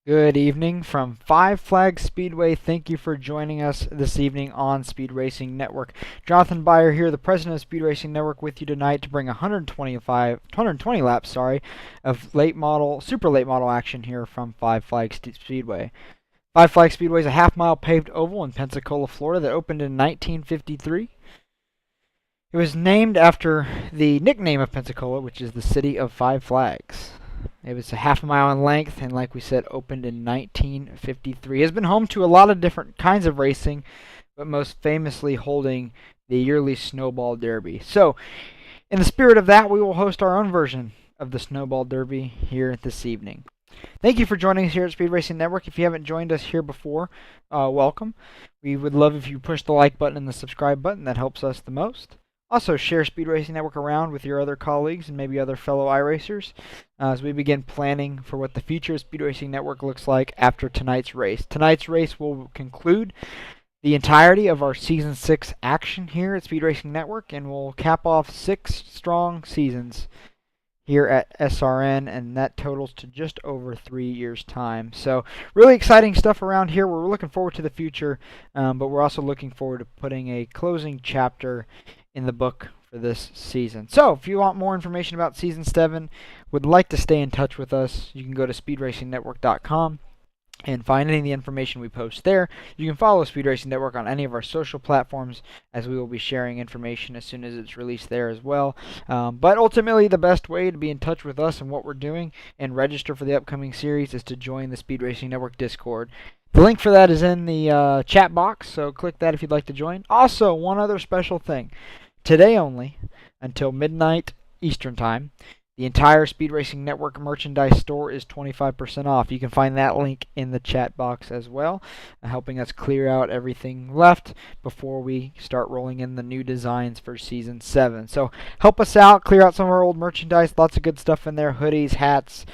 Good evening from Five Flags Speedway. Thank you for joining us this evening on Speed Racing Network. Jonathan Byer here, the president of Speed Racing Network, with you tonight to bring 120 laps, of super late model action here from Five Flags Speedway. Five Flag Speedway is a half-mile paved oval in Pensacola, Florida that opened in 1953. It was named after the nickname of Pensacola, which is the city of Five Flags. It was a half a mile in length and, like we said, opened in 1953. It has been home to a lot of different kinds of racing, but most famously holding the yearly Snowball Derby. So, in the spirit of that, we will host our own version of the Snowball Derby here this evening. Thank you for joining us here at Speed Racing Network. If you haven't joined us here before, welcome. We would love if you push the like button and the subscribe button. That helps us the most. Also, share Speed Racing Network around with your other colleagues and maybe other fellow iRacers as we begin planning for what the future of Speed Racing Network looks like after tonight's race. Tonight's race will conclude the entirety of our Season 6 action here at Speed Racing Network, and we'll cap off 6 strong seasons here at SRN, and that totals to just over 3 years' time. So really exciting stuff around here. We're looking forward to the future, but we're also looking forward to putting a closing chapter in the book for this season. So if you want more information about Season 7, would like to stay in touch with us, you can go to speedracingnetwork.com and find any of the information we post there. You can follow Speed Racing Network on any of our social platforms, as we will be sharing information as soon as it's released there as well. But ultimately, the best way to be in touch with us and what we're doing and register for the upcoming series is to join the Speed Racing Network Discord. The link for that is in the chat box, so click that if you'd like to join. Also, one other special thing. Today only, until midnight Eastern Time, the entire Speed Racing Network merchandise store is 25% off. You can find that link in the chat box as well, helping us clear out everything left before we start rolling in the new designs for Season 7. So help us out, clear out some of our old merchandise. Lots of good stuff in there, hoodies, hats,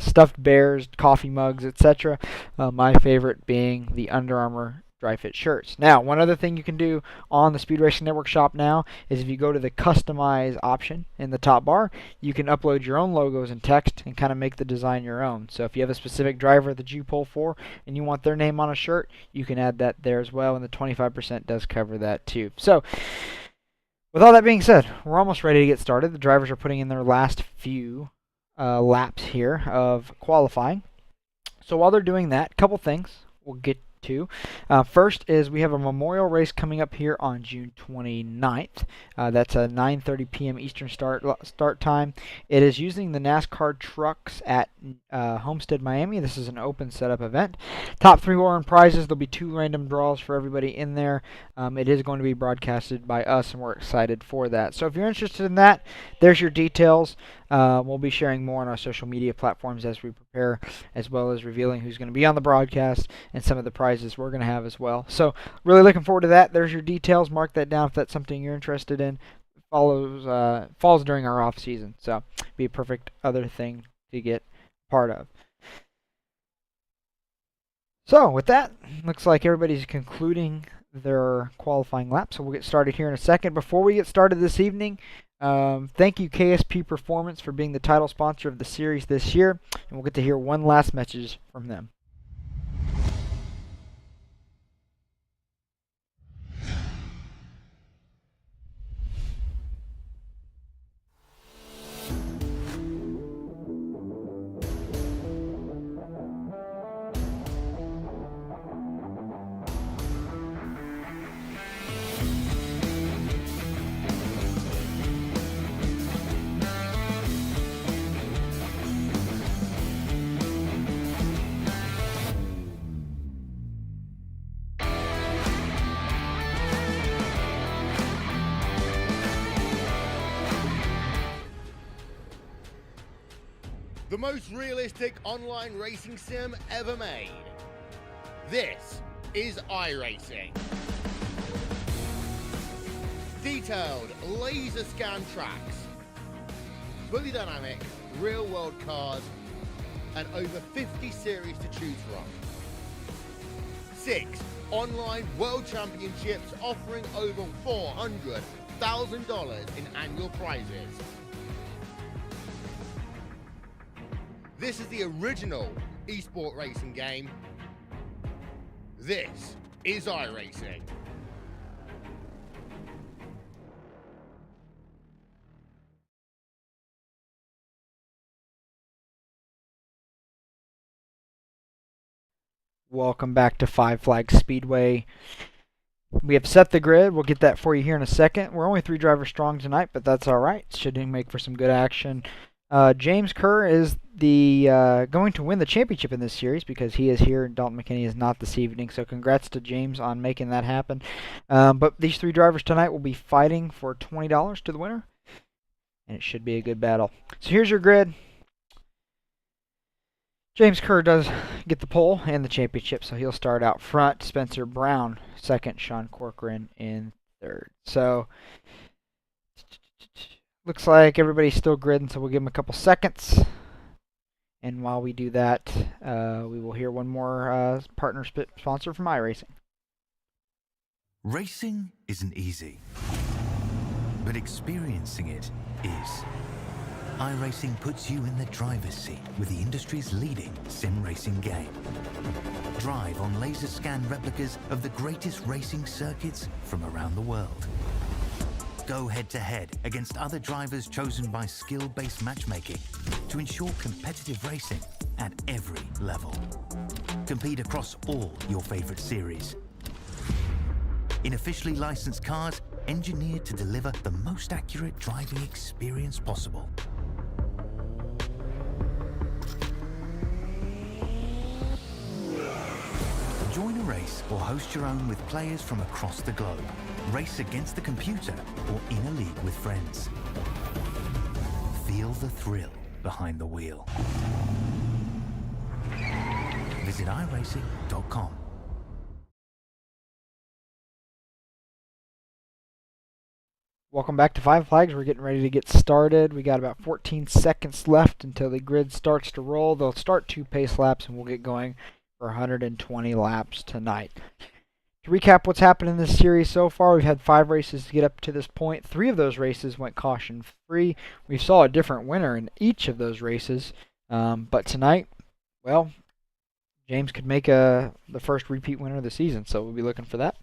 stuffed bears, coffee mugs, etc. My favorite being the Under Armour dry fit shirts. Now, one other thing you can do on the Speed Racing Network shop now is if you go to the customize option in the top bar, you can upload your own logos and text and kind of make the design your own. So if you have a specific driver that you pull for and you want their name on a shirt, you can add that there as well, and the 25% does cover that too. So with all that being said, we're almost ready to get started. The drivers are putting in their last few laps here of qualifying. So while they're doing that, a couple things we'll get to. First is we have a memorial race coming up here on June 29th. That's a 9:30 p.m. Eastern start time. It is using the NASCAR trucks at Homestead, Miami. This is an open setup event. Top 3 will earn prizes. There'll be 2 random draws for everybody in there. It is going to be broadcasted by us, and we're excited for that. So if you're interested in that, there's your details. We'll be sharing more on our social media platforms as we prepare, as well as revealing who's going to be on the broadcast and some of the prizes we're going to have as well. So really looking forward to that. There's your details. Mark that down if that's something you're interested in. Falls during our off season, so be a perfect other thing to get part of. So with that, looks like everybody's concluding their qualifying lap, so we'll get started here in a second. Before we get started this evening, thank you KSP Performance for being the title sponsor of the series this year, and we'll get to hear one last message from them. The most realistic online racing sim ever made. This is iRacing. Detailed laser scan tracks, fully dynamic real world cars, and over 50 series to choose from. 6 online world championships offering over $400,000 in annual prizes. This is the original eSport racing game. This is iRacing. Welcome back to Five Flags Speedway. We have set the grid. We'll get that for you here in a second. We're only 3 drivers strong tonight, but that's all right. Should make for some good action. James Kerr is the going to win the championship in this series because he is here and Dalton McKinney is not this evening. So congrats to James on making that happen. But these 3 drivers tonight will be fighting for $20 to the winner, and it should be a good battle. So here's your grid. James Kerr does get the pole and the championship, so he'll start out front. Spencer Brown second, Sean Corcoran in third. So looks like everybody's still gridding, so we'll give them a couple seconds. And while we do that, we will hear one more partner sponsor from iRacing. Racing isn't easy, but experiencing it is. iRacing puts you in the driver's seat with the industry's leading sim racing game. Drive on laser scan replicas of the greatest racing circuits from around the world. Go head-to-head against other drivers chosen by skill-based matchmaking to ensure competitive racing at every level. Compete across all your favorite series. In officially licensed cars, engineered to deliver the most accurate driving experience possible. Join a race or host your own with players from across the globe. Race against the computer or in a league with friends. Feel the thrill behind the wheel. Visit iRacing.com. Welcome back to Five Flags. We're getting ready to get started. We got about 14 seconds left until the grid starts to roll. They'll start 2 pace laps and we'll get going for 120 laps tonight. To recap what's happened in this series so far, we've had 5 races to get up to this point. 3 of those races went caution-free. We saw a different winner in each of those races. But tonight, well, James could make the first repeat winner of the season, so we'll be looking for that.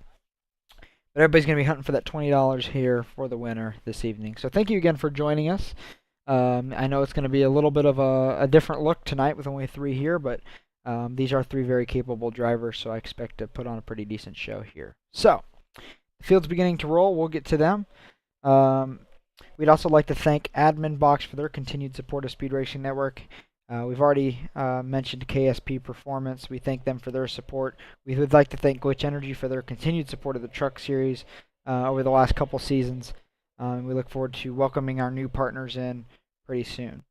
But everybody's going to be hunting for that $20 here for the winner this evening. So thank you again for joining us. I know it's going to be a little bit of a different look tonight with only 3 here, but these are 3 very capable drivers, so I expect to put on a pretty decent show here. So, the field's beginning to roll. We'll get to them. We'd also like to thank Admin Box for their continued support of Speed Racing Network. We've already mentioned KSP Performance. We thank them for their support. We would like to thank Glitch Energy for their continued support of the Truck Series over the last couple seasons. We look forward to welcoming our new partners in pretty soon.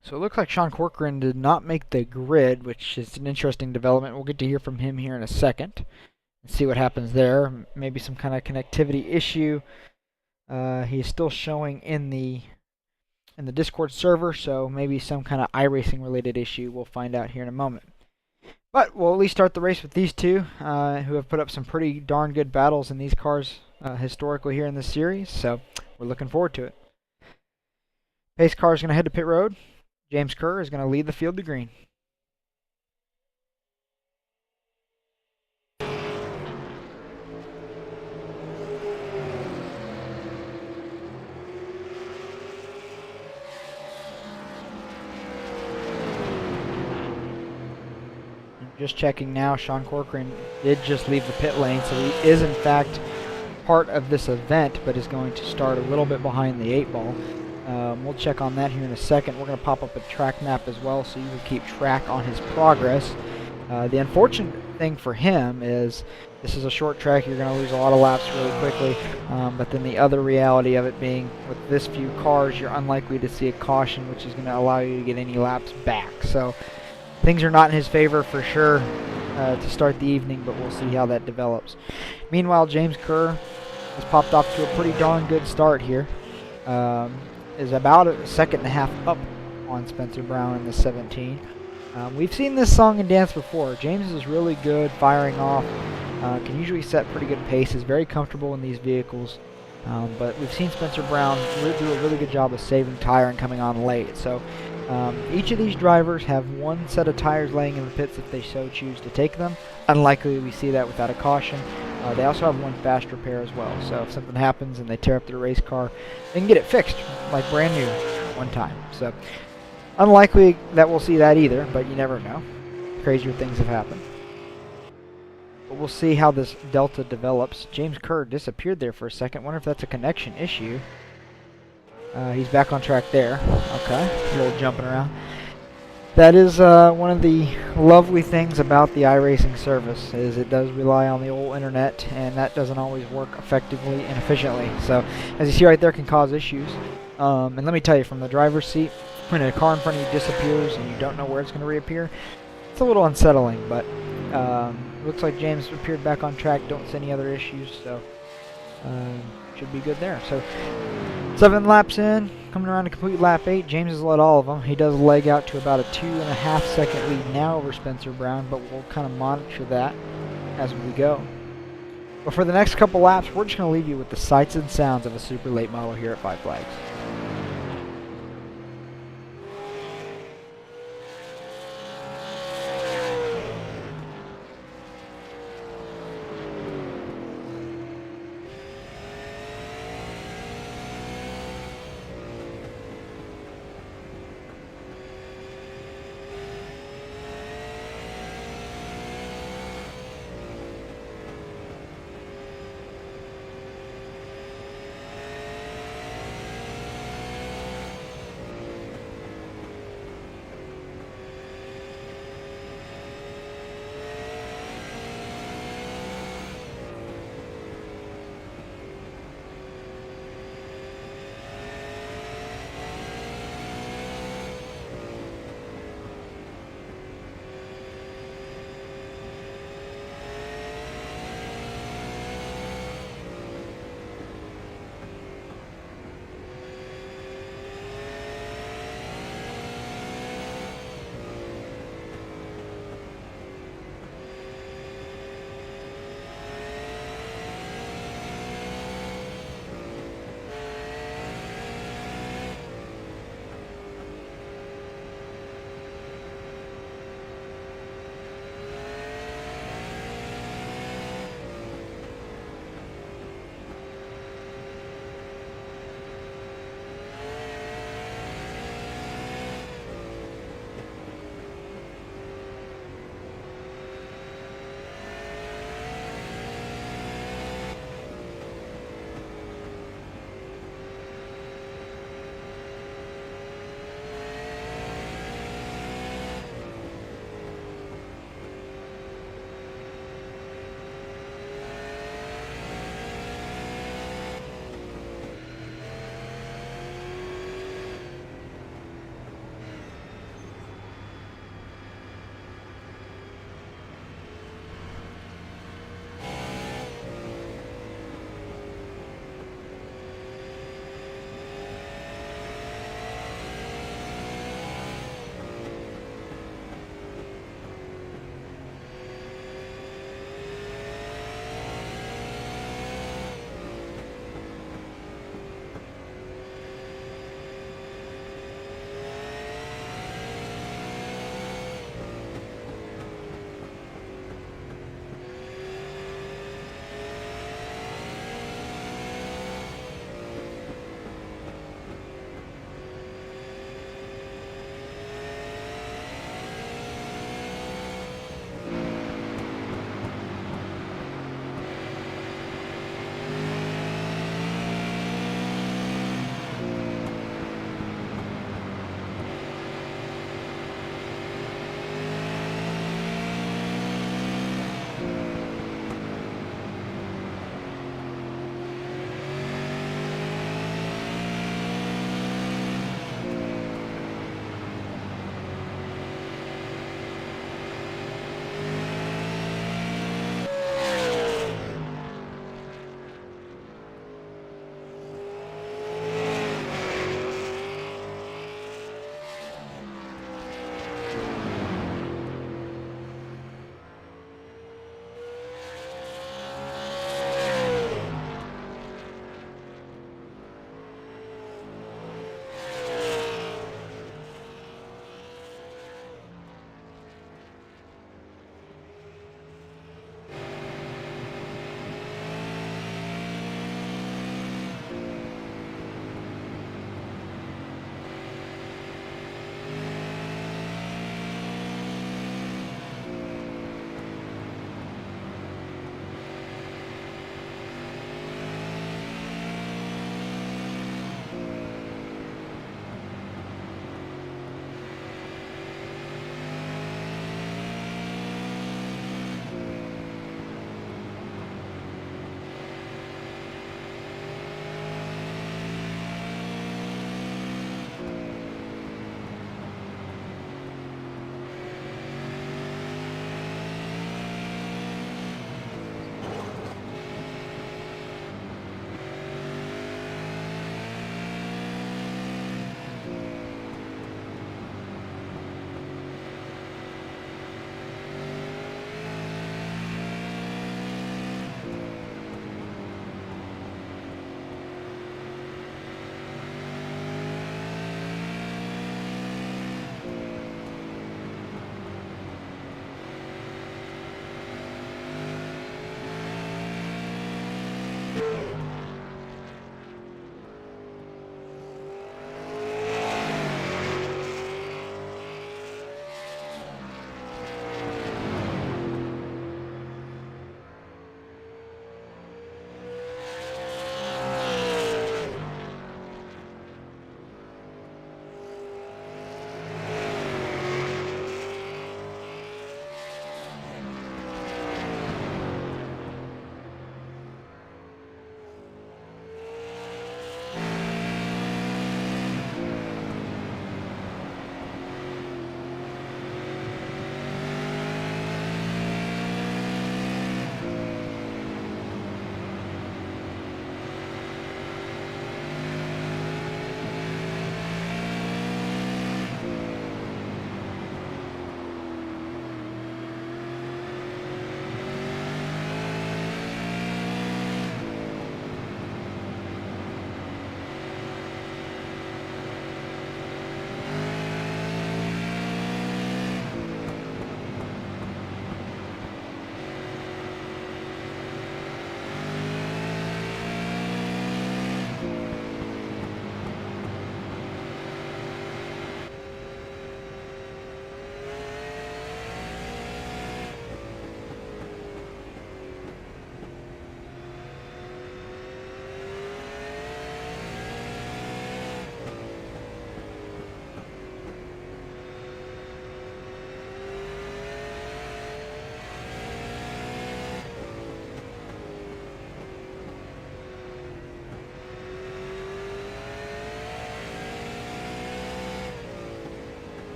So it looks like Sean Corcoran did not make the grid, which is an interesting development. We'll get to hear from him here in a second and see what happens there. Maybe some kind of connectivity issue. He's still showing in the Discord server, so maybe some kind of iRacing related issue. We'll find out here in a moment. But we'll at least start the race with these 2 who have put up some pretty darn good battles in these cars historically here in this series, so we're looking forward to it. Pace car is going to head to pit road. James Kerr is going to lead the field to green. Just checking now, Sean Corcoran did just leave the pit lane, so he is in fact part of this event, but is going to start a little bit behind the 8 ball. We'll check on that here in a second. We're going to pop up a track map as well so you can keep track on his progress. The unfortunate thing for him is this is a short track. You're going to lose a lot of laps really quickly. But then the other reality of it being with this few cars, you're unlikely to see a caution, which is going to allow you to get any laps back. So things are not in his favor for sure to start the evening, but we'll see how that develops. Meanwhile, James Kerr has popped off to a pretty darn good start here. Is about a second and a half up on Spencer Brown in the 17. We've seen this song and dance before. James is really good firing off, can usually set pretty good paces, very comfortable in these vehicles. But we've seen Spencer Brown do a really good job of saving tire and coming on late. So Each of these drivers have one set of tires laying in the pits if they so choose to take them. Unlikely we see that without a caution. They also have one fast repair as well, so if something happens and they tear up their race car, they can get it fixed like brand new one time. So unlikely that we'll see that either, but you never know. Crazier things have happened. But we'll see how this Delta develops. James Kerr disappeared there for a second. Wonder if that's a connection issue. He's back on track there. Okay, a little jumping around. That is one of the lovely things about the iRacing service, is it does rely on the old internet, and that doesn't always work effectively and efficiently. So, as you see right there, can cause issues. And let me tell you, from the driver's seat, when a car in front of you disappears and you don't know where it's going to reappear, it's a little unsettling, but looks like James appeared back on track. Don't see any other issues, so should be good there. So 7 laps in, coming around to complete lap 8. James has led all of them. He does leg out to about a 2.5 second lead now over Spencer Brown, but we'll kind of monitor that as we go. But for the next couple laps, we're just going to leave you with the sights and sounds of a super late model here at Five Flags.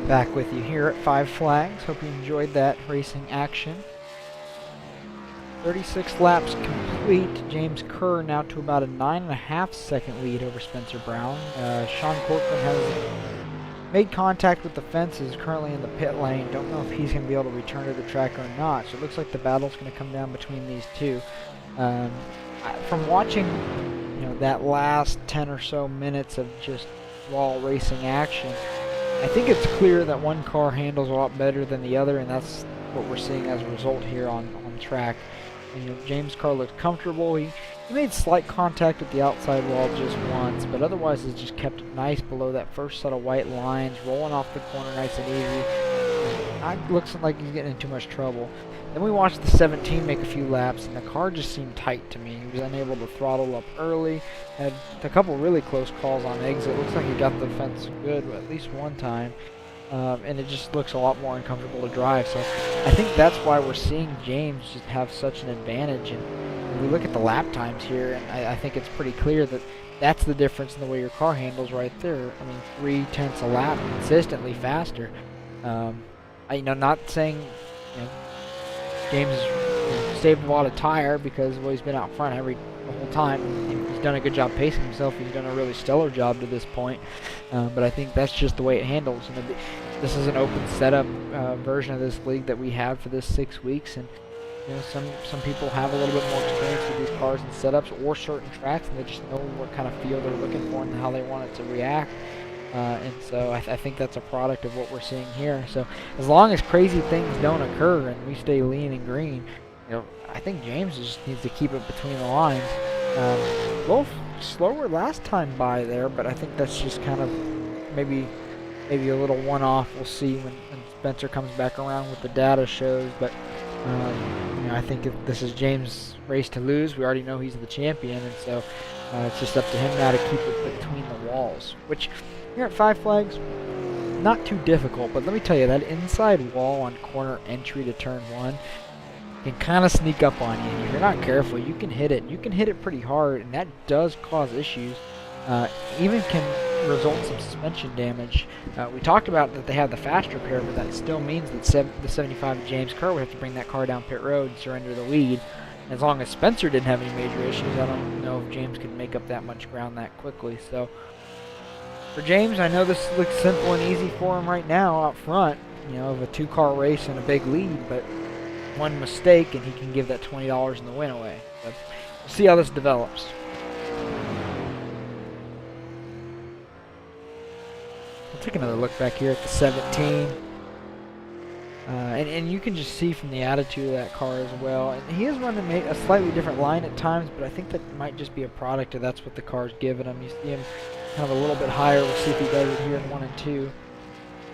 Back with you here at Five Flags. Hope you enjoyed that racing action. 36 laps complete. James Kerr now to about a 9.5 second lead over Spencer Brown. Sean Corcoran has made contact with the fence, is currently in the pit lane. Don't know if he's going to be able to return to the track or not. So it looks like the battle's going to come down between these two. From watching, that last 10 or so minutes of just raw racing action, I think it's clear that one car handles a lot better than the other, and that's what we're seeing as a result here on track. And, James Kerr looked comfortable. He made slight contact with the outside wall just once, but otherwise has just kept it nice below that first set of white lines, rolling off the corner nice and easy. It looks like he's getting in too much trouble. Then we watched the 17 make a few laps, and the car just seemed tight to me. He was unable to throttle up early, had a couple really close calls on exit. Looks like he got the fence good at least one time, and it just looks a lot more uncomfortable to drive. So I think that's why we're seeing James just have such an advantage. And we look at the lap times here, and I think it's pretty clear that that's the difference in the way your car handles right there. I mean, 0.3 a lap consistently faster. Not saying James has saved a lot of tire because he's been out front the whole time. He's done a good job pacing himself. He's done a really stellar job to this point. But I think that's just the way it handles. This is an open setup version of this league that we have for this 6 weeks, and some people have a little bit more experience with these cars and setups or certain tracks, and they just know what kind of feel they're looking for and how they want it to react. And so I think that's a product of what we're seeing here. So as long as crazy things don't occur and we stay lean and green, I think James just needs to keep it between the lines. A little slower last time by there, but I think that's just kind of maybe a little one-off. We'll see when Spencer comes back around what the data shows. But I think if this is James' race to lose, we already know he's the champion, and so it's just up to him now to keep it between the walls, which here at Five Flags, not too difficult, but let me tell you, that inside wall on corner entry to turn 1 can kind of sneak up on you. If you're not careful, you can hit it. You can hit it pretty hard, and that does cause issues. Even can result in some suspension damage. We talked about that they have the fast repair, but that still means that the 75 James Kerr would have to bring that car down pit road and surrender the lead. As long as Spencer didn't have any major issues, I don't know if James could make up that much ground that quickly. So for James, I know this looks simple and easy for him right now out front, of a 2-car race and a big lead, but one mistake and he can give that $20 in the win away. But we'll see how this develops. We'll take another look back here at the 17. And you can just see from the attitude of that car as well. And he is running a slightly different line at times, but I think that might just be a product of that's what the car's giving him. You see him kind of a little bit higher. We'll see if he does it here in 1 and 2.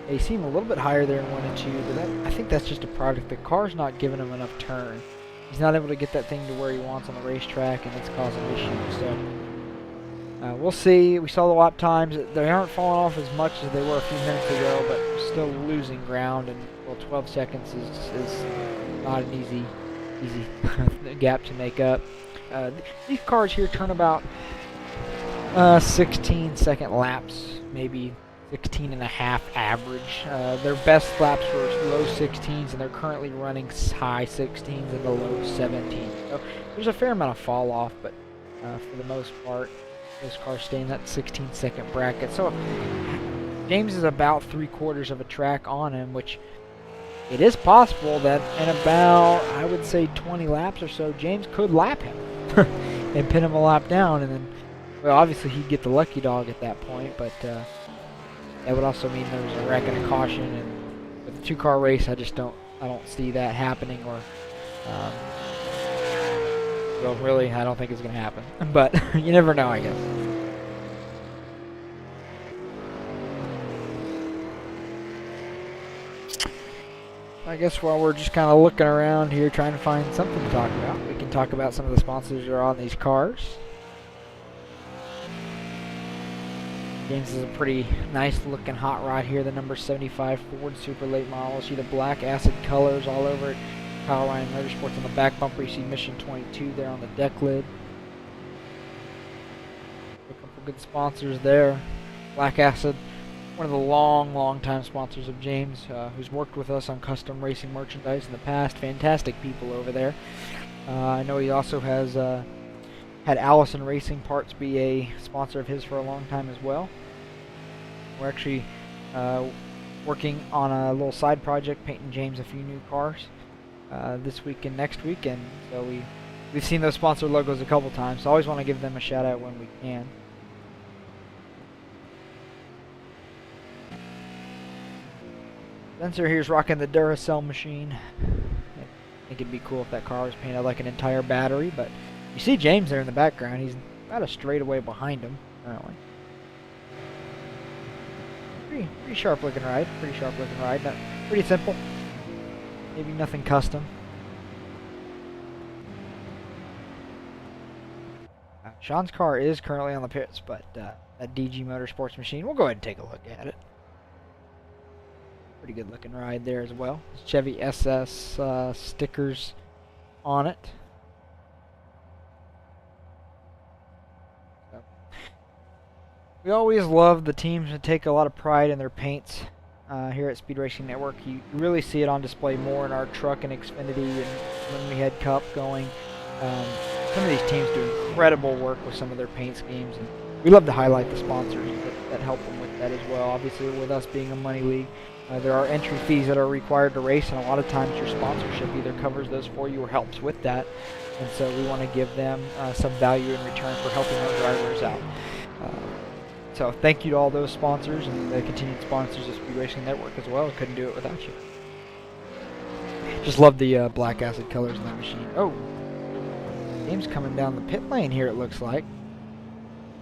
They seem a little bit higher there in 1 and 2, but I think that's just a product. The car's not giving him enough turn. He's not able to get that thing to where he wants on the racetrack, and it's causing issues. So we'll see. We saw the lap times. They aren't falling off as much as they were a few minutes ago, but still losing ground. And 12 seconds is not an easy gap to make up. These cars here turn about 16-second laps, maybe 16.5 average. Their best laps were low 16s, and they're currently running high 16s and the low 17s. So there's a fair amount of fall off, but for the most part, those cars stay in that 16-second bracket. So James is about 3/4 of a track on him, which it is possible that in about, I would say, 20 laps or so, James could lap him and pin him a lap down, and then, well, obviously he'd get the lucky dog at that point, but that would also mean there was a wreck and a caution, and with a 2-car race, I don't see that happening, or, well, really, I don't think it's going to happen, but you never know, I guess. I guess while we're just kind of looking around here trying to find something to talk about, we can talk about some of the sponsors that are on these cars. James is a pretty nice looking hot rod here, the number 75 Ford Super Late Model. See the black acid colors all over it. Kyle Ryan Motorsports on the back bumper. You see Mission 22 there on the deck lid. A couple good sponsors there. Black acid one of the long time sponsors of James, who's worked with us on custom racing merchandise in the past. Fantastic people over there. I know he also has had Allison Racing Parts be a sponsor of his for a long time as well. We're actually working on a little side project, painting James a few new cars this week and next week, and so we've seen those sponsor logos a couple times, so I always want to give them a shout out when we can. Spencer here's rocking the Duracell machine. I think it'd be cool if that car was painted like an entire battery, but you see James there in the background. He's about a straightaway behind him currently. Pretty sharp looking ride. Pretty simple. Maybe nothing custom. Sean's car is currently on the pits, but that DG Motorsports machine, we'll go ahead and take a look at it. Pretty good looking ride there as well. Chevy SS stickers on it. So, we always love the teams that take a lot of pride in their paints here at Speed Racing Network. You really see it on display more in our truck and Xfinity and when we had Cup going. Some of these teams do incredible work with some of their paint schemes, and we love to highlight the sponsors that help them with that as well. Obviously, with us being a money league, there are entry fees that are required to race, and a lot of times your sponsorship either covers those for you or helps with that. And so we want to give them some value in return for helping our drivers out. So thank you to all those sponsors and the continued sponsors of Speed Racing Network as well. Couldn't do it without you. Just love the black acid colors in that machine. Oh, James coming down the pit lane here, it looks like.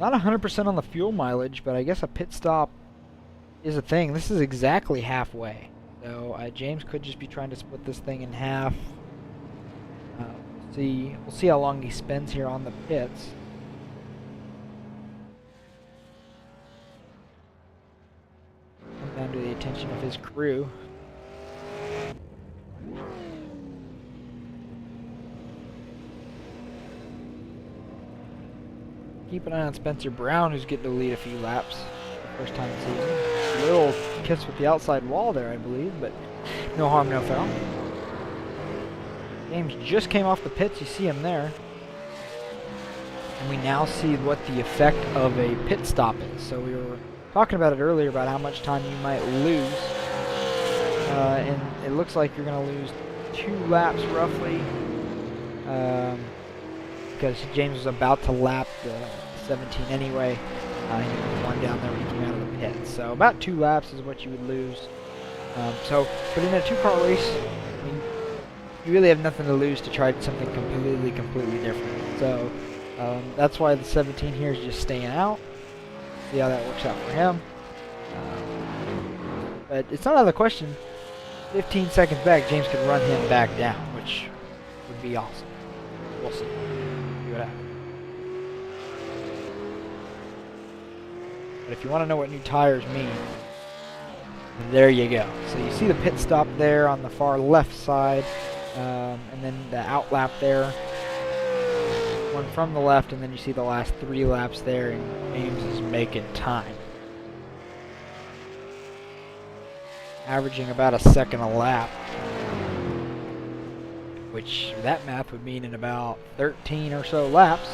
Not 100% on the fuel mileage, but I guess a pit stop is a thing. This is exactly halfway. So James could just be trying to split this thing in half. We'll see how long he spends here on the pits. Come down to the attention of his crew. Keep an eye on Spencer Brown, who's getting to lead a few laps. First time this season. A little kiss with the outside wall there, I believe, but no harm, no foul. James just came off the pits. You see him there. And we now see what the effect of a pit stop is. So we were talking about it earlier about how much time you might lose. And it looks like you're going to lose 2 laps roughly. Because James was about to lap the 17 anyway. He was 1 down there when he came out of the pit. So about 2 laps is what you would lose. But in a 2-car race, I mean, you really have nothing to lose to try something completely different. So that's why the 17 here is just staying out. See how that works out for him. But it's not out of the question. 15 seconds back, James could run him back down, which would be awesome. We'll see. See what happens. But if you want to know what new tires mean, there you go. So you see the pit stop there on the far left side, and then the out lap there. One from the left, and then you see the last 3 laps there, and James is making time. Averaging about a second a lap, which that math would mean in about 13 or so laps,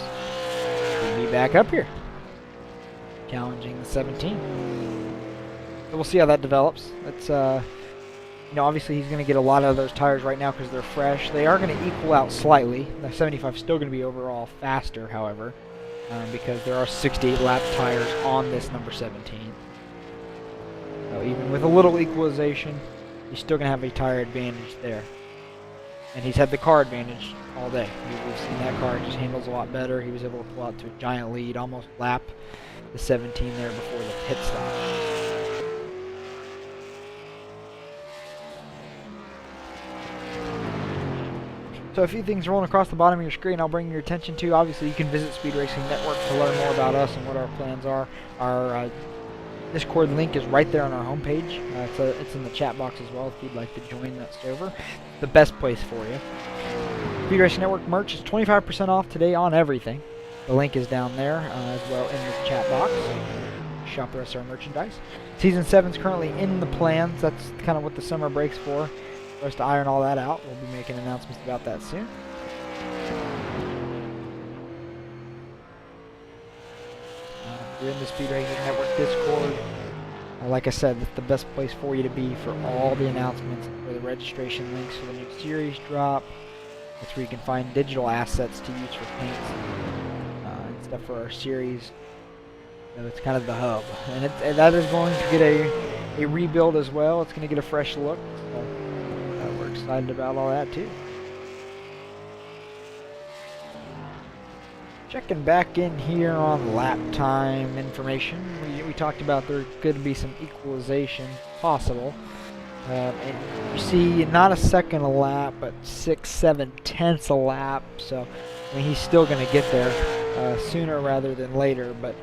we'll be back up here, challenging the 17. So we'll see how that develops. It's, obviously he's going to get a lot of those tires right now because they're fresh. They are going to equal out slightly. The 75 is still going to be overall faster, however, because there are 68 lap tires on this number 17. So even with a little equalization, he's still going to have a tire advantage there. And he's had the car advantage all day. We've seen that car just handles a lot better. He was able to pull out to a giant lead, almost lap the 17 there before the pit stop. So a few things rolling across the bottom of your screen I'll bring your attention to. Obviously, you can visit Speed Racing Network to learn more about us and what our plans are. Our Discord link is right there on our homepage. It's in the chat box as well if you'd like to join that server. The best place for you. Speed Racing Network merch is 25% off today on everything. The link is down there as well in the chat box. shop the rest of our merchandise. Season 7 is currently in the plans. That's kind of what the summer break's for us to iron all that out. We'll be making announcements about that soon. If you're in the Speed Racing Network Discord, like I said, that's the best place for you to be for all the announcements, for the registration links for the new series drop. That's where you can find digital assets to use for paints and stuff for our series. So it's kind of the hub, and that is going to get a rebuild as well. It's going to get a fresh look. So we're excited about all that too. Checking back in here on lap time information. We talked about there could be some equalization possible. And you see not a second a lap, but 6/7 a lap. So I mean, he's still going to get there sooner rather than later, but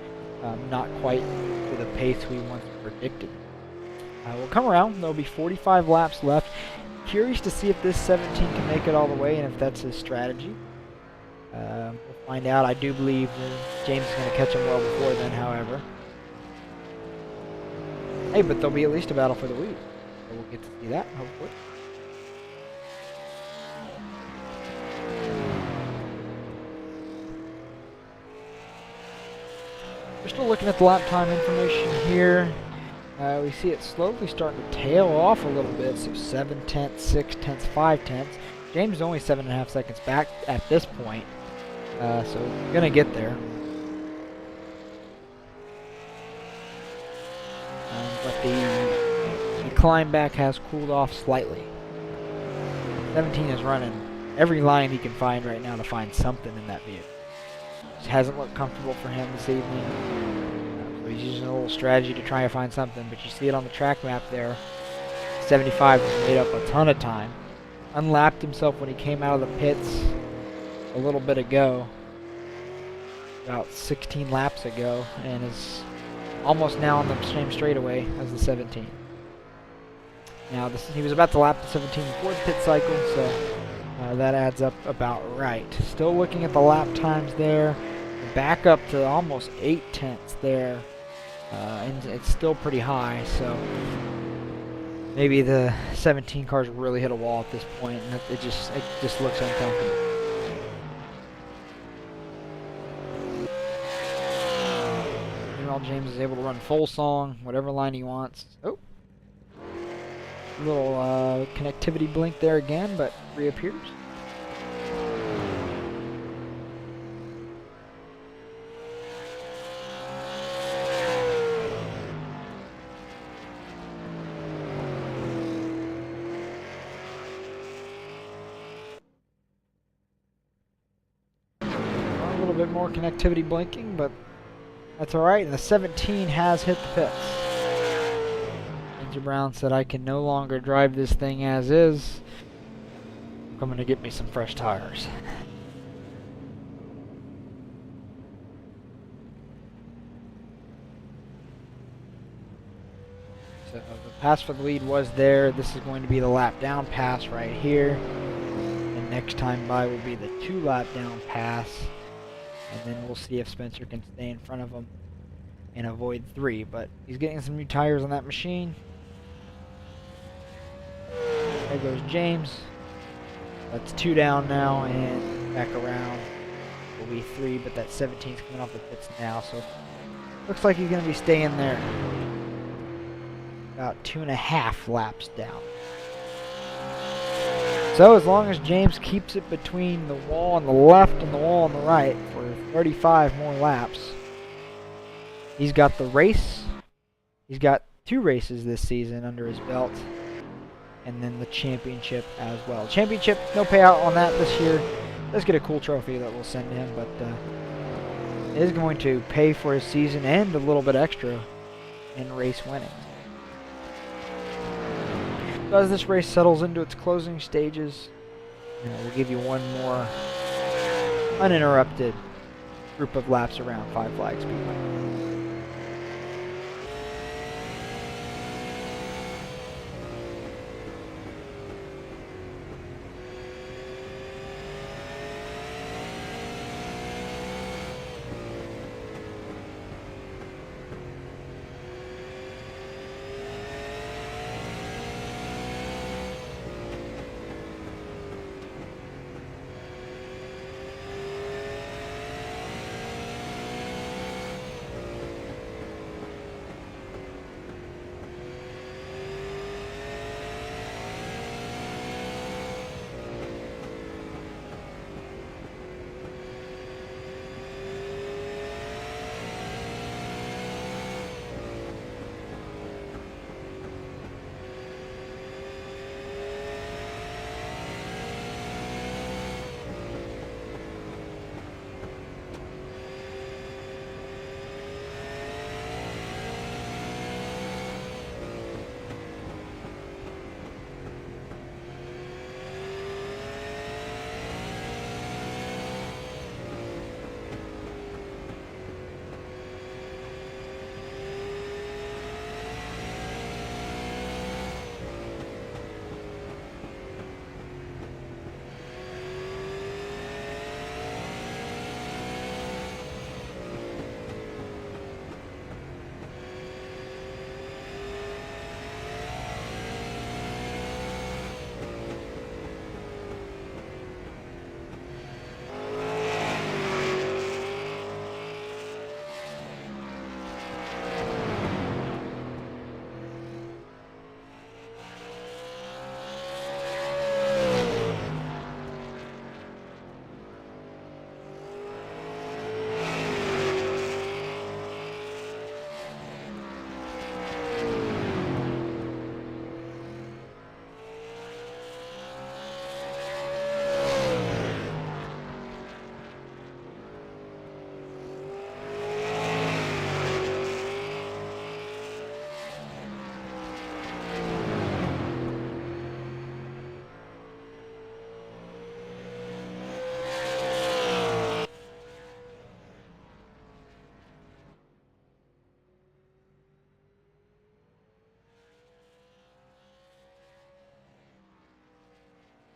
not quite to the pace we once predicted. We'll come around. There'll be 45 laps left. Curious to see if this 17 can make it all the way and if that's his strategy. We'll find out. I do believe James is going to catch him well before then, however. Hey, but there'll be at least a battle for the lead. So we'll get to see that, hopefully. We're still looking at the lap time information here. We see it slowly starting to tail off a little bit. So 7/10, 6/10, 5/10. James is only 7.5 seconds back at this point. So we're going to get there. But the climb back has cooled off slightly. 17 is running every line he can find right now to find something in that view. It hasn't looked comfortable for him this evening. So he's using a little strategy to try and find something, but you see it on the track map there. 75 has made up a ton of time. Unlapped himself when he came out of the pits a little bit ago, about 16 laps ago, and is almost now on the same straightaway as the 17. Now he was about to lap the 17 before the pit cycle, so that adds up about right. Still looking at the lap times there, back up to almost 8/10 there, and it's still pretty high, so maybe the 17 cars really hit a wall at this point, and it just looks uncomfortable. Meanwhile, James is able to run full song, whatever line he wants. Oh, little connectivity blink there again, but reappears. A little bit more connectivity blinking, but that's alright. And the 17 has hit the pits. Brown said, I can no longer drive this thing as is. I'm coming to get me some fresh tires. So the pass for the lead was there. This is going to be the lap down pass right here. And next time by will be the 2 lap down pass. And then we'll see if Spencer can stay in front of him and avoid 3. But he's getting some new tires on that machine. There goes James. That's 2 down now, and back around will be 3, but that 17's coming off the pits now, so looks like he's going to be staying there. About 2.5 laps down. So as long as James keeps it between the wall on the left and the wall on the right for 35 more laps, he's got the race. He's got 2 races this season under his belt. And then the championship as well. Championship, no payout on that this year. Let's get a cool trophy that we'll send him, but it is going to pay for his season and a little bit extra in race winnings. So as this race settles into its closing stages, we'll give you one more uninterrupted group of laps around Five Flags Speedway.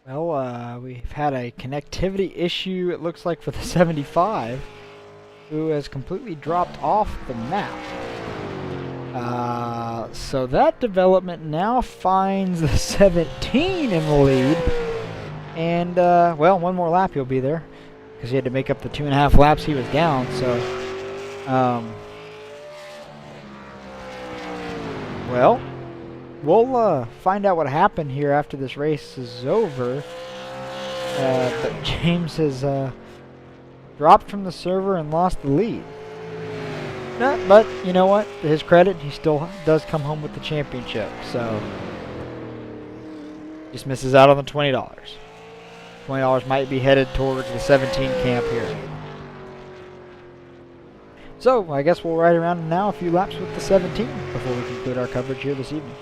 Well, we've had a connectivity issue, it looks like, for the 75, who has completely dropped off the map. So that development now finds the 17 in the lead. And, well, one more lap he'll be there, because he had to make up the 2.5 laps he was down, so, well, we'll find out what happened here after this race is over. But James has dropped from the server and lost the lead. But you know what? To his credit, he still does come home with the championship. So just misses out on the $20. $20 might be headed towards the 17 camp here. So I guess we'll ride around now a few laps with the 17 before we conclude our coverage here this evening.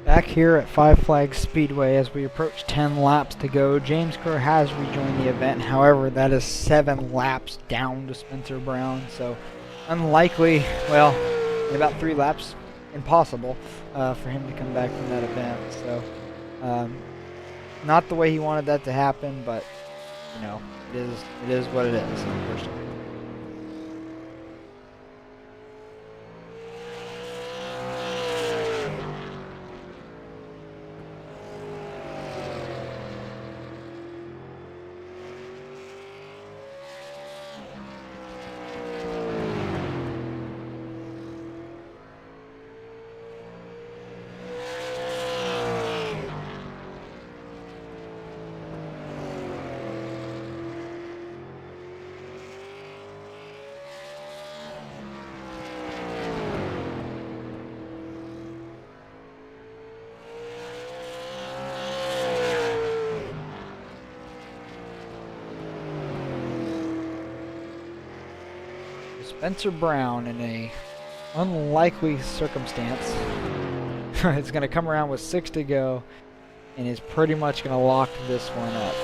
Back here at Five Flags Speedway as we approach 10 laps to go. James Kerr has rejoined the event. However, that is 7 laps down to Spencer Brown. So unlikely, well, in about 3 laps, impossible for him to come back from that event. So not the way he wanted that to happen, but you know, it is what it is, unfortunately. Spencer Brown in a unlikely circumstance is going to come around with 6 to go and is pretty much going to lock this one up.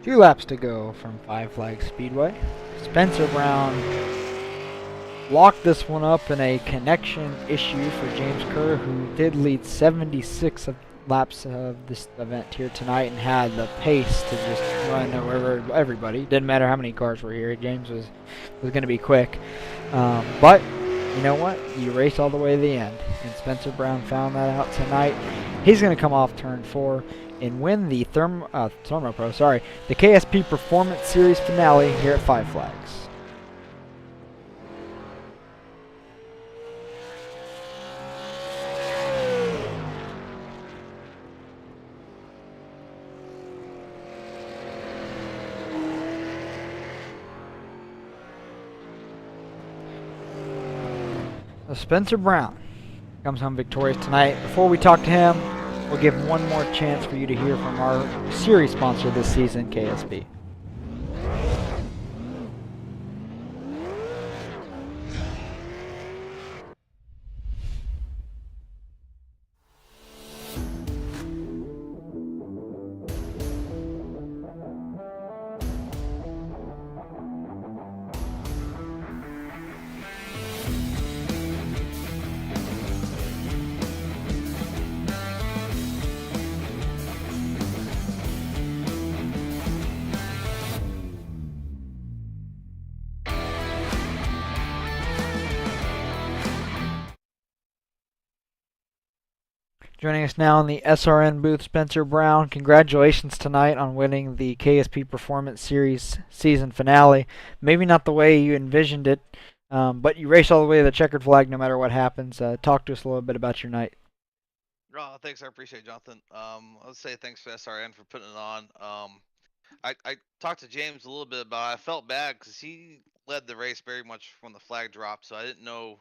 Two laps to go from Five Flags Speedway. Spencer Brown locked this one up in a connection issue for James Kerr, who did lead 76 laps of this event here tonight and had the pace to just run over everybody. Didn't matter how many cars were here. James was going to be quick. But you know what? You race all the way to the end. And Spencer Brown found that out tonight. He's going to come off turn 4 and win the the KSP Performance Series finale here at Five Flags. So Spencer Brown comes home victorious tonight. Before we talk to him, we'll give one more chance for you to hear from our series sponsor this season, KSP. Joining us now in the SRN booth, Spencer Brown. Congratulations tonight on winning the KSP Performance Series season finale. Maybe not the way you envisioned it, but you raced all the way to the checkered flag no matter what happens. Talk to us a little bit about your night. Oh, thanks. I appreciate it, Jonathan. I'll say thanks to SRN for putting it on. I talked to James a little bit about it. I felt bad because he led the race very much when the flag dropped, so I didn't know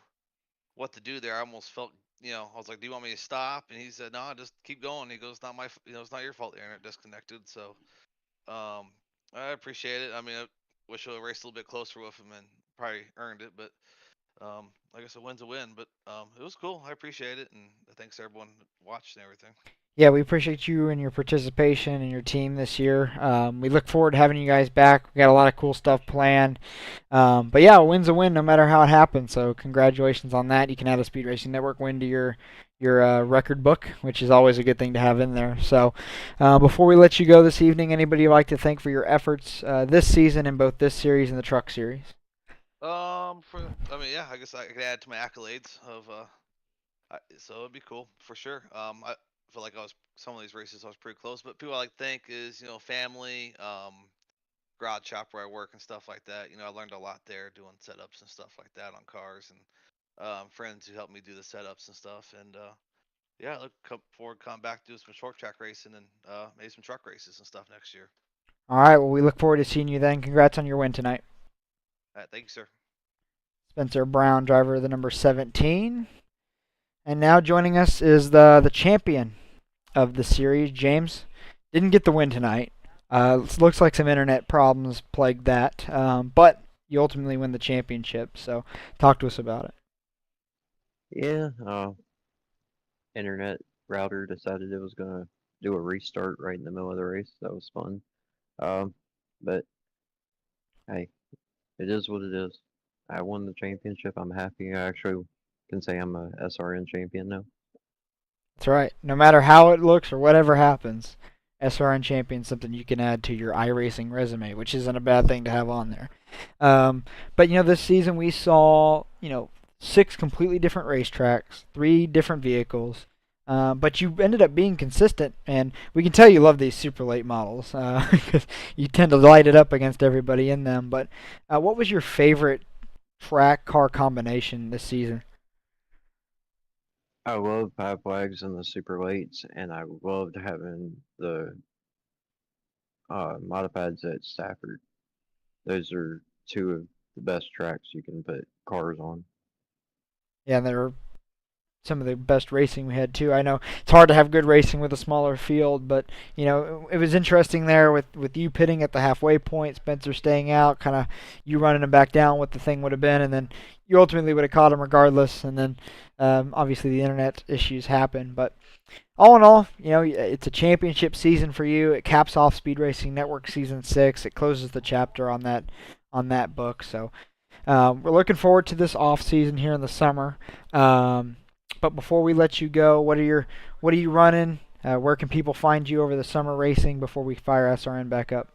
what to do there. I almost felt, I was like, "Do you want me to stop?" And he said, "No, just keep going." He goes, "Not my, it's not your fault the internet disconnected." So, I appreciate it. I mean, I wish I would have raced a little bit closer with him and probably earned it, but I guess a win's a win. But it was cool. I appreciate it, and thanks to everyone that watched and everything. Yeah, we appreciate you and your participation and your team this year. We look forward to having you guys back. We got a lot of cool stuff planned. But yeah, a win's a win no matter how it happens. So congratulations on that. You can add a Speed Racing Network win to your record book, which is always a good thing to have in there. So before we let you go this evening, anybody you'd like to thank for your efforts this season in both this series and the Truck Series? I guess I could add to my accolades of so it'd be cool for sure. I feel like some of these races I was pretty close, but people I like to thank is family, garage shop where I work and stuff like that. I learned a lot there doing setups and stuff like that on cars, and friends who helped me do the setups and stuff. And I look forward to coming back to do some short track racing and maybe some truck races and stuff next year. All right, well, we look forward to seeing you then. Congrats on your win tonight. All right, thank you, sir. Spencer Brown, driver of the number 17. And now joining us is the champion of the series, James. Didn't get the win tonight. Looks like some internet problems plagued that, but you ultimately win the championship. So talk to us about it. Yeah, internet router decided it was gonna do a restart right in the middle of the race. That was fun. But hey, it is what it is. I won the championship. I'm happy. I actually can say I'm a SRN champion now. That's right. No matter how it looks or whatever happens, SRN champion is something you can add to your iRacing resume, which isn't a bad thing to have on there. But this season we saw 6 completely different racetracks, 3 different vehicles. But you ended up being consistent, and we can tell you love these super late models because you tend to light it up against everybody in them. But what was your favorite track car combination this season? I love Five Flags and the super lates, and I loved having the modifieds at Stafford. Those are two of the best tracks you can put cars on. Yeah, and there were some of the best racing we had too. I know it's hard to have good racing with a smaller field, but it was interesting there with you pitting at the halfway point, Spencer staying out, kind of you running him back down what the thing would have been, and then you ultimately would have caught him regardless. And then obviously the internet issues happen, but all in all, it's a championship season for you. It caps off Speed Racing Network season 6. It closes the chapter on that book. So we're looking forward to this off season here in the summer. But before we let you go, what are you running? Where can people find you over the summer racing before we fire SRN back up?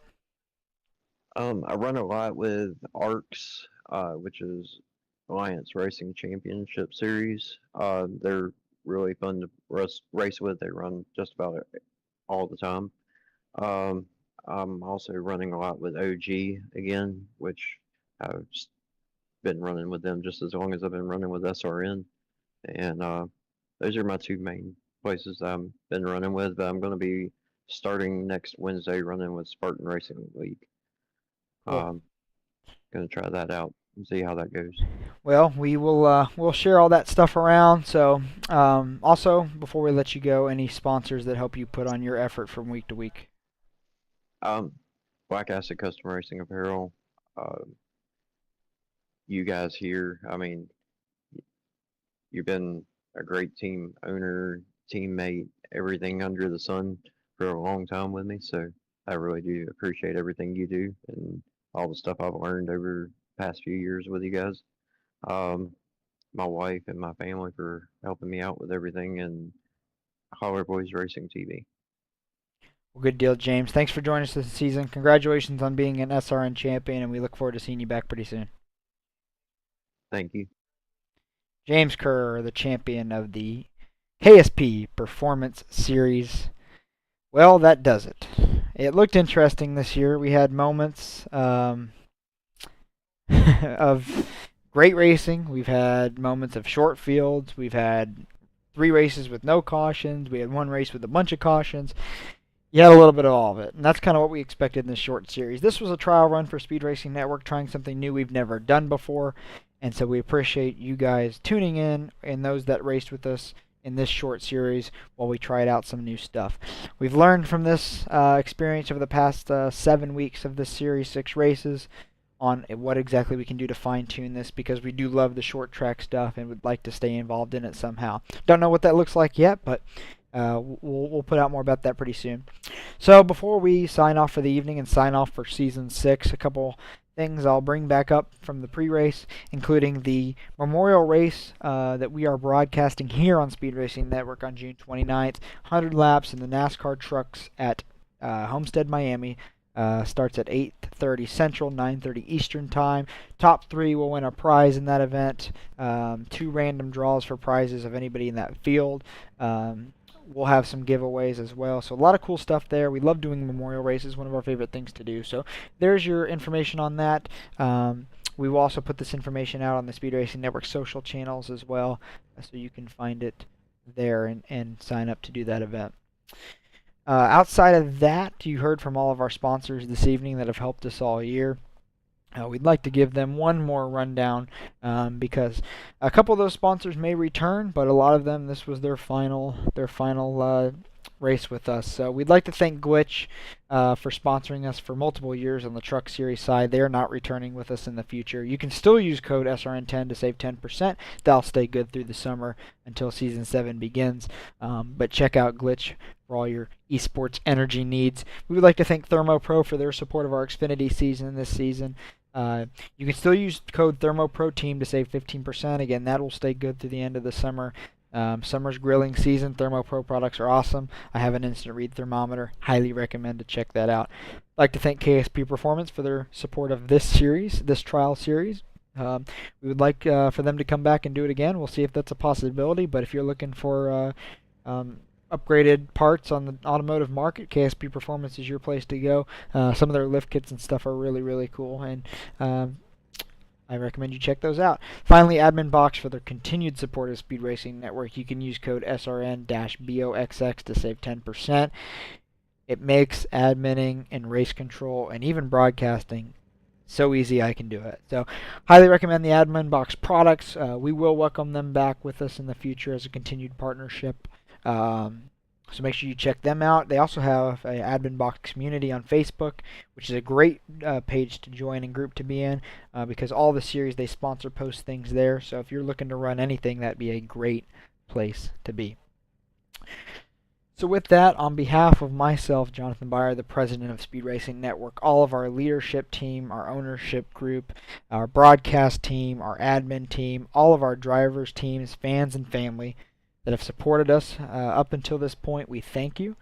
I run a lot with ARCS, which is Alliance Racing Championship Series. They're really fun to race with. They run just about all the time. I'm also running a lot with OG again, which I've been running with them just as long as I've been running with SRN. And those are my 2 main places I've been running with. But I'm going to be starting next Wednesday running with Spartan Racing League. Cool. Going to try that out and see how that goes. Well, we'll share all that stuff around. So also before we let you go, any sponsors that help you put on your effort from week to week? Black Acid Custom Racing Apparel. You guys here, I mean, you've been a great team owner, teammate, everything under the sun for a long time with me. So I really do appreciate everything you do and all the stuff I've learned over the past few years with you guys. My wife and my family for helping me out with everything, and Holler Boys Racing TV. Well, good deal, James. Thanks for joining us this season. Congratulations on being an SRN champion, and we look forward to seeing you back pretty soon. Thank you. James Kerr, the champion of the KSP Performance Series. Well, that does it. It looked interesting this year. We had moments of great racing. We've had moments of short fields. We've had 3 races with no cautions. We had 1 race with a bunch of cautions. You had a little bit of all of it, and that's kind of what we expected in this short series. This was a trial run for Speed Racing Network, trying something new we've never done before, and so we appreciate you guys tuning in and those that raced with us in this short series while we tried out some new stuff. We've learned from this experience over the past 7 weeks of this series, 6 races, on what exactly we can do to fine-tune this, because we do love the short track stuff and would like to stay involved in it somehow. Don't know what that looks like yet, but we'll put out more about that pretty soon. So before we sign off for the evening and sign off for Season 6, a couple things I'll bring back up from the pre-race, including the memorial race that we are broadcasting here on Speed Racing Network on June 29th. 100 laps in the NASCAR trucks at Homestead, Miami. Starts at 8:30 Central, 9:30 Eastern Time. Top 3 will win a prize in that event. 2 random draws for prizes of anybody in that field. We'll have some giveaways as well. So a lot of cool stuff there. We love doing memorial races, one of our favorite things to do. So there's your information on that. We will also put this information out on the Speed Racing Network social channels as well, so you can find it there and sign up to do that event. Outside of that, you heard from all of our sponsors this evening that have helped us all year. We'd like to give them one more rundown because a couple of those sponsors may return, but a lot of them, this was their final race with us. So we'd like to thank Glitch for sponsoring us for multiple years on the Truck Series side. They are not returning with us in the future. You can still use code SRN10 to save 10%. That'll stay good through the summer until Season 7 begins. But check out Glitch for all your esports energy needs. We would like to thank ThermoPro for their support of our Xfinity season this season. You can still use code ThermoProTeam to save 15%. Again, that will stay good through the end of the summer. Summer's grilling season. ThermoPro products are awesome. I have an instant read thermometer. Highly recommend to check that out. I'd like to thank KSP Performance for their support of this series, this trial series. We would like for them to come back and do it again. We'll see if that's a possibility. But if you're looking for upgraded parts on the automotive market, KSP Performance is your place to go. Some of their lift kits and stuff are really, really cool, and I recommend you check those out. Finally, Admin Box for their continued support of Speed Racing Network. You can use code SRN-BOXX to save 10%. It makes adminning and race control and even broadcasting so easy I can do it. So highly recommend the Admin Box products. We will welcome them back with us in the future as a continued partnership. So make sure you check them out. They also have an Admin Box community on Facebook, which is a great page to join and group to be in because all the series they sponsor post things there. So if you're looking to run anything, that'd be a great place to be. So with that, on behalf of myself, Jonathan Byer, the president of Speed Racing Network, all of our leadership team, our ownership group, our broadcast team, our admin team, all of our drivers, teams, fans, and family that have supported us up until this point, we thank you.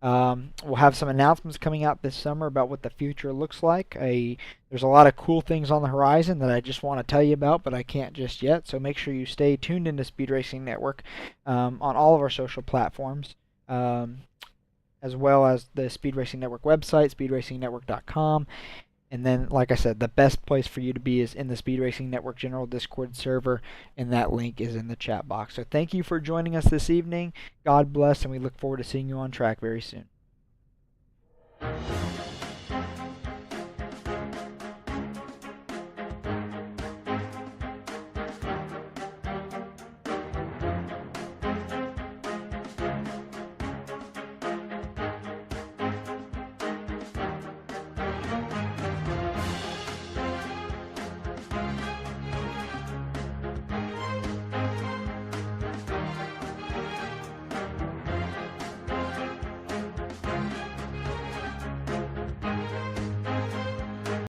We'll have some announcements coming out this summer about what the future looks like. There's a lot of cool things on the horizon that I just want to tell you about, but I can't just yet. So make sure you stay tuned into Speed Racing Network on all of our social platforms, as well as the Speed Racing Network website, speedracingnetwork.com. And then, like I said, the best place for you to be is in the Speed Racing Network General Discord server, and that link is in the chat box. So thank you for joining us this evening. God bless, and we look forward to seeing you on track very soon.